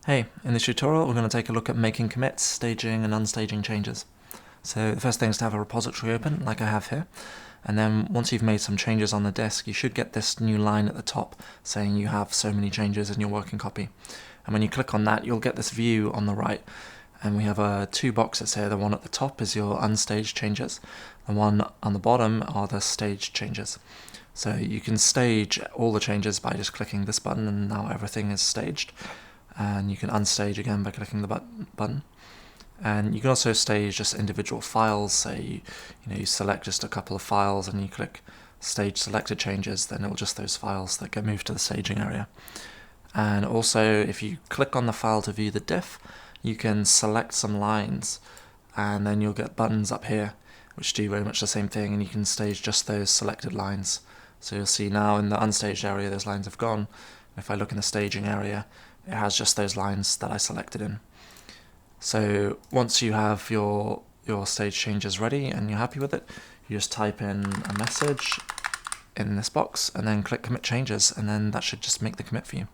Hey, in this tutorial we're going to take a look at making commits, staging and unstaging changes. So the first thing is to have a repository open, like I have here, and then once you've made some changes on the disk, you should get this new line at the top saying you have so many changes in your working copy. And when you click on that, you'll get this view on the right, and we have two boxes here. The one at the top is your unstaged changes, the one on the bottom are the staged changes. So you can stage all the changes by just clicking this button, and now everything is staged. And you can unstage again by clicking the button. And you can also stage just individual files. Say you select just a couple of files and you click stage selected changes, then it'll just those files that get moved to the staging area. And also, if you click on the file to view the diff, you can select some lines, and then you'll get buttons up here which do very much the same thing, and you can stage just those selected lines. So you'll see now in the unstaged area those lines have gone. If I look in the staging area, it has just those lines that I selected in. So once you have your stage changes ready and you're happy with it, you just type in a message in this box and then click commit changes, and then that should just make the commit for you.